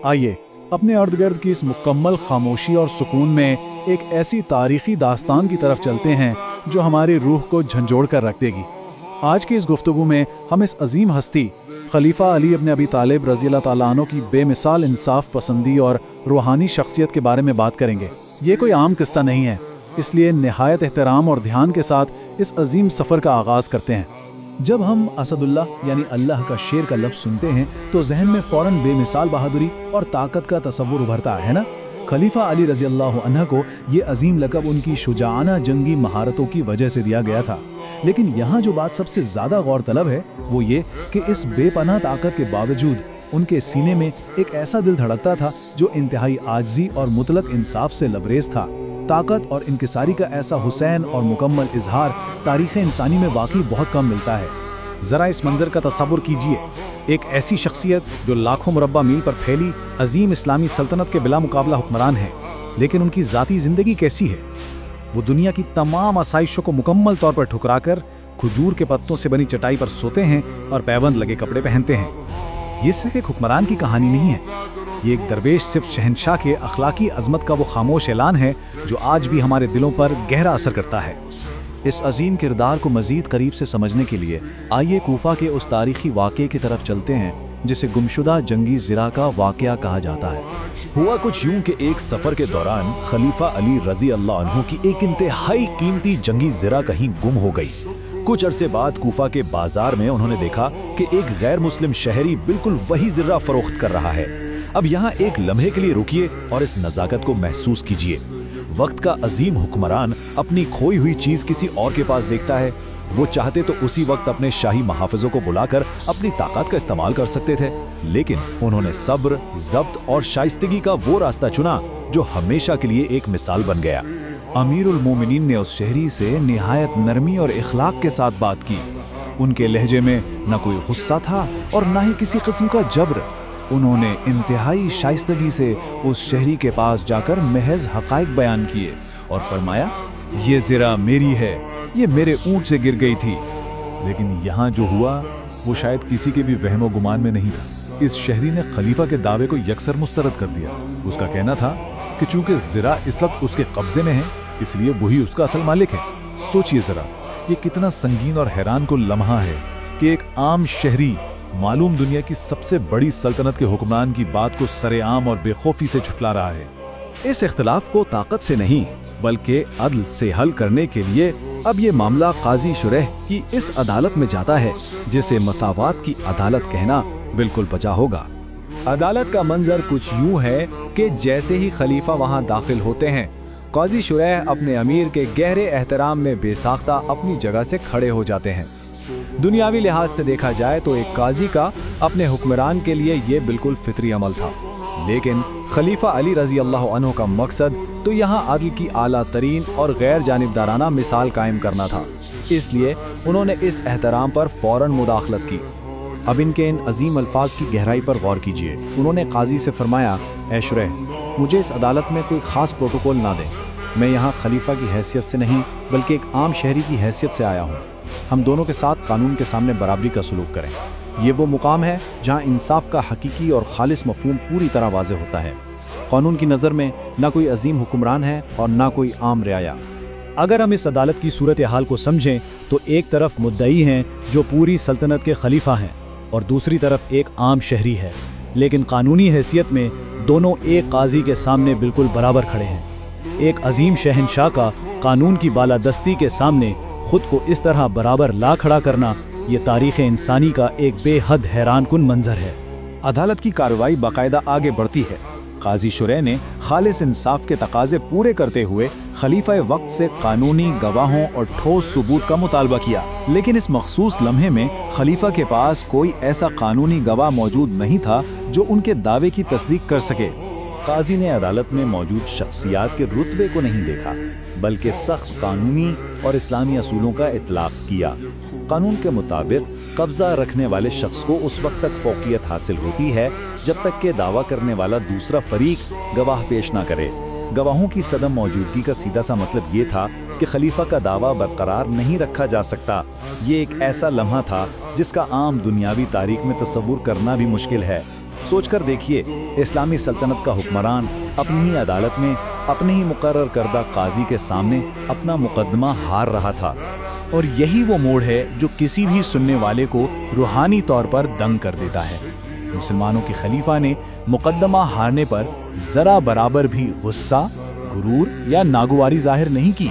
आइए अपने अर्द गिर्द की इस मुकम्मल खामोशी और सुकून में एक ऐसी तारीखी दास्तान की तरफ चलते हैं जो हमारी रूह को झंझोड़ कर रख देगी। आज की इस गुफ्तगू में हम इस अजीम हस्ती खलीफा अली इब्न अबी तालिब रज़ी अल्लाह ताला अन्हु की बेमिसाल इंसाफ पसंदी और रूहानी शख्सियत के बारे में बात करेंगे। ये कोई आम किस्सा नहीं है, इसलिए निहायत एहतराम और ध्यान के साथ इस अजीम सफ़र का आगाज़ करते हैं। जब हम असदुल्लाह यानी अल्लाह का शेर का लफ्ज़ सुनते हैं तो जहन में फ़ौरन बेमिसाल बहादुरी और ताकत का तसव्वुर उभरता है ना। खलीफा अली रज़ी अल्लाह अन्हु को ये अजीम लक़ब उनकी शुजाआना जंगी महारतों की वजह से दिया गया था। लेकिन यहाँ जो बात सबसे ज़्यादा गौर तलब है वो ये कि इस बेपनाह ताकत के बावजूद उनके सीने में एक ऐसा दिल धड़कता था जो इंतहाई आजिज़ी और मुतलक इंसाफ से लबरेज था। ताकत और इंकिसारी का ऐसा हुसैन और मुकम्मल इजहार तारीख़ इंसानी में वाकई बहुत कम मिलता है। ज़रा इस मंज़र का तसव्वुर कीजिए, एक ऐसी शख्सियत जो लाखों मुरब्बा मील पर फैली अजीम इस्लामी सल्तनत के बिला मुकाबला हुक्मरान है, लेकिन उनकी ज़ाती ज़िंदगी कैसी है। वो दुनिया की तमाम आसाइशों को मुकम्मल तौर पर ठुकराकर खजूर के पत्तों से बनी चटाई पर सोते हैं और पैबंद लगे कपड़े पहनते हैं। ये सिर्फ एक हुक्मरान की कहानी नहीं है, ये एक दरवेश सिर्फ शहनशाह के अखलाकी अजमत का वो खामोश ऐलान है जो आज भी हमारे दिलों पर गहरा असर करता है। इस अजीम किरदार को मज़ीद करीब से समझने के लिए आइए कूफा के उस तारीखी वाक़े की तरफ चलते हैं जिसे गुमशुदा जंगी ज़िरा का वाक़या कहा जाता है। हुआ कुछ यूं कि एक सफ़र के दौरान खलीफा अली रज़ी अल्लाह अन्हु की एक इंतहाई कीमती जंगी ज़िरा कहीं गुम हो गई। कुछ अरसे बाद कूफा के बाजार में उन्होंने देखा कि एक गैर मुस्लिम शहरी बिल्कुल वही ज़िरा फरोख्त कर रहा है। अब यहाँ एक लम्हे के लिए रुकिए और इस नज़ाकत को महसूस कीजिए। वक्त का अजीम हुक्मरान अपनी खोई हुई चीज़ किसी और के पास देखता है। वो चाहते तो उसी वक्त अपने शाही महाफिजों को बुलाकर अपनी ताकत का इस्तेमाल कर सकते थे, लेकिन उन्होंने सब्र, ज़ब्त और शाइस्तगी का वो रास्ता चुना जो हमेशा के लिए एक मिसाल बन गया। अमीरुल मोमिनीन ने उस शहरी से निहायत नरमी और इखलाक के साथ बात की। उनके लहजे में न कोई गुस्सा था और न ही किसी किस्म का जबर। उन्होंने इंतहाई शाइस्तगी से उस शहरी के पास जाकर महज हक़ाइक़ बयान किए और फरमाया, ये ज़िरा मेरी है, ये मेरे ऊँट से गिर गई थी। लेकिन यहाँ जो हुआ वो शायद किसी के भी वहम गुमान में नहीं था। इस शहरी ने खलीफा के दावे को यकसर मुस्तरद कर दिया। उसका कहना था कि चूंकि ज़िरा इस वक्त उसके कब्जे में है इसलिए वही उसका असल मालिक है। सोचिए ज़रा, ये कितना संगीन और हैरान कुन लम्हा है कि एक आम शहरी मालूम दुनिया की सबसे बड़ी सल्तनत के हुक्मरान की बात को सरेआम और बेखौफी से झुठला रहा है। इस इख्तिलाफ को ताकत से नहीं बल्कि अदल से हल करने के लिए अब ये मामला काजी शुरैह की इस अदालत में जाता है जिसे मसावात की अदालत कहना बिल्कुल बचा होगा। अदालत का मंजर कुछ यूं है कि जैसे ही खलीफा वहां दाखिल होते हैं, काजी शुरैह अपने अमीर के गहरे एहतराम में बेसाख्ता अपनी जगह से खड़े हो जाते हैं। दुनियावी लिहाज से देखा जाए तो एक काजी का अपने हुक्मरान के लिए ये बिल्कुल फितरी अमल था, लेकिन खलीफा अली रज़ी अल्लाह अन्हु का मकसद तो यहाँ अदल की आला तरीन और गैर जानिबदाराना मिसाल कायम करना था। इसलिए उन्होंने इस एहतराम पर फ़ौरन मुदाखलत की। अब इनके इन अजीम अल्फाज की गहराई पर गौर कीजिए। उन्होंने काजी से फरमाया, ऐ शुरैह, मुझे इस अदालत में कोई ख़ास प्रोटोकॉल ना दें। मैं यहाँ खलीफा की हैसियत से नहीं बल्कि एक आम शहरी की हैसियत से आया हूँ। हम दोनों के साथ कानून के सामने बराबरी का सलूक करें। ये वो मुकाम है जहाँ इंसाफ का हकीकी और खालिस मफहूम पूरी तरह वाज़े होता है। कानून की नज़र में ना कोई अजीम हुक्मरान है और ना कोई आम रियाया। अगर हम इस अदालत की सूरत हाल को समझें तो एक तरफ मुद्दई हैं जो पूरी सल्तनत के खलीफा हैं और दूसरी तरफ एक आम शहरी है, लेकिन कानूनी हैसियत में दोनों एक काजी के सामने बिल्कुल बराबर खड़े हैं। एक अजीम शहनशाह का कानून की बालादस्ती के सामने खुद को इस तरह बराबर ला खड़ा करना ये तारीख़ इंसानी का एक बेहद हैरान कुन मंजर है। अदालत की कार्रवाई बाकायदा आगे बढ़ती है। काजी शुरैह ने खालिस इंसाफ के तकाजे पूरे करते हुए खलीफा वक्त से कानूनी गवाहों और ठोस सबूत का मुतालबा किया, लेकिन इस मखसूस लम्हे में खलीफा के पास कोई ऐसा कानूनी गवाह मौजूद नहीं था जो उनके दावे की तस्दीक कर सके। काजी ने अदालत में मौजूद शख्सियात के रुतबे को नहीं देखा बल्कि सख्त कानूनी और इस्लामी असूलों का इतलाक़ किया। कानून के मुताबिक कब्जा रखने वाले शख्स को उस वक्त तक फौकियत हासिल होती है जब तक कि दावा करने वाला दूसरा फरीक गवाह पेश ना करे। गवाहों की सदम मौजूदगी का सीधा सा मतलब ये था कि खलीफा का दावा बरकरार नहीं रखा जा सकता। ये एक ऐसा लम्हा था जिसका आम दुनियावी तारीख में तस्वुर करना भी मुश्किल है। सोच कर देखिए, इस्लामी सल्तनत का हुक्मरान अपनी ही अदालत में अपने ही मुकर्रर करदा काजी के सामने अपना मुकदमा हार रहा था। और यही वो मोड़ है जो किसी भी सुनने वाले को रूहानी तौर पर दंग कर देता है। मुसलमानों के खलीफा ने मुकदमा हारने पर जरा बराबर भी गुस्सा, गुरूर या नागवारी जाहिर नहीं की,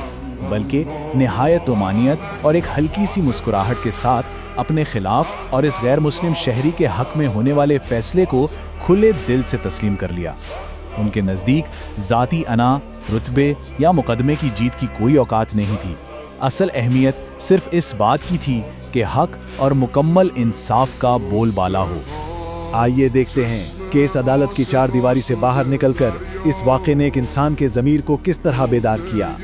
बल्कि निहायत उमानियत और एक हल्की सी मुस्कुराहट के साथ अपने खिलाफ और इस गैर मुस्लिम शहरी के हक में होने वाले फैसले को खुले दिल से तस्लीम कर लिया। उनके नज़दीक ज़ाती अना, रुतबे या मुकदमे की जीत की कोई औकात नहीं थी। असल अहमियत सिर्फ इस बात की थी कि हक और मुकम्मल इंसाफ का बोलबाला हो। आइए देखते हैं कि इस अदालत की चार दीवारी से बाहर निकलकर इस वाक़े ने एक इंसान के ज़मीर को किस तरह बेदार किया।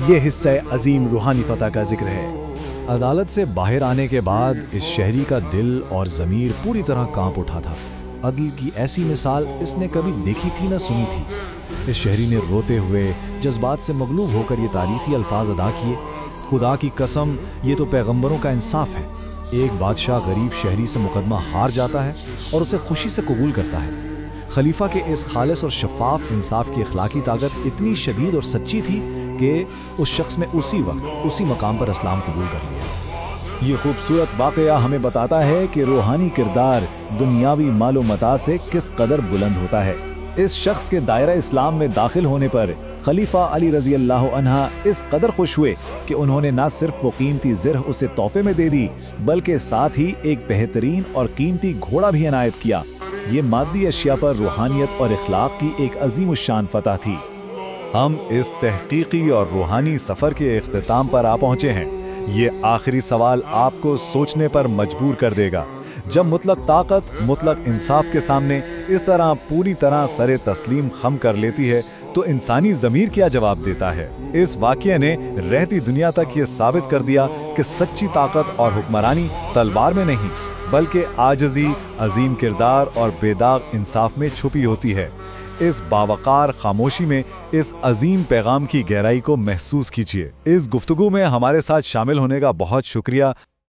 ये हिस्सा अजीम रूहानी फतह का जिक्र है। अदालत से बाहर आने के बाद इस शहरी का दिल और ज़मीर पूरी तरह कांप उठा था। अदल की ऐसी मिसाल इसने कभी देखी थी न सुनी थी। इस शहरी ने रोते हुए जज्बात से मगलूब होकर ये तारीखी अल्फाज अदा किए, खुदा की कसम, ये तो पैगंबरों का इंसाफ है। एक बादशाह गरीब शहरी से मुकदमा हार जाता है और उसे खुशी से कबूल करता है। खलीफा के इस खालिस और शफाफ इंसाफ की अखलाकी ताकत इतनी शदीद और सच्ची थी कि उस शख्स में उसी वक्त उसी मकाम पर इस्लाम कबूल कर लिया। ये खूबसूरत वाक़या हमें बताता है कि रूहानी किरदार दुनियावी मालो मता से किस कदर बुलंद होता है। इस शख्स के दायरा इस्लाम में दाखिल होने पर खलीफा अली रज़ी अल्लाह अन्हा इस कदर खुश हुए कि उन्होंने न सिर्फ वो कीमती ज़िरह उसे तोहफे में दे दी, बल्कि साथ ही एक बेहतरीन और कीमती घोड़ा भी इनायत किया। ये मादी अशिया पर रूहानियत और इखलाक की एक अजीम शान फतह थी। हम इस तहकीकी और रूहानी सफ़र के इख्तिताम पर आ पहुँचे हैं। ये आखिरी सवाल आपको सोचने पर मजबूर कर देगा। जब मुतलक ताकत मुतलक इंसाफ के सामने इस तरह पूरी तरह सरे तस्लीम खम कर लेती है तो इंसानी ज़मीर क्या जवाब देता है। इस वाक़ये ने रहती दुनिया तक ये साबित कर दिया कि सच्ची ताकत और हुक्मरानी तलवार में नहीं बल्कि आजिज़ी, अजीम किरदार और बेदाग इंसाफ में छुपी होती है। इस बावकार खामोशी में इस अजीम पैगाम की गहराई को महसूस कीजिए। इस गुफ्तगू में हमारे साथ शामिल होने का बहुत शुक्रिया।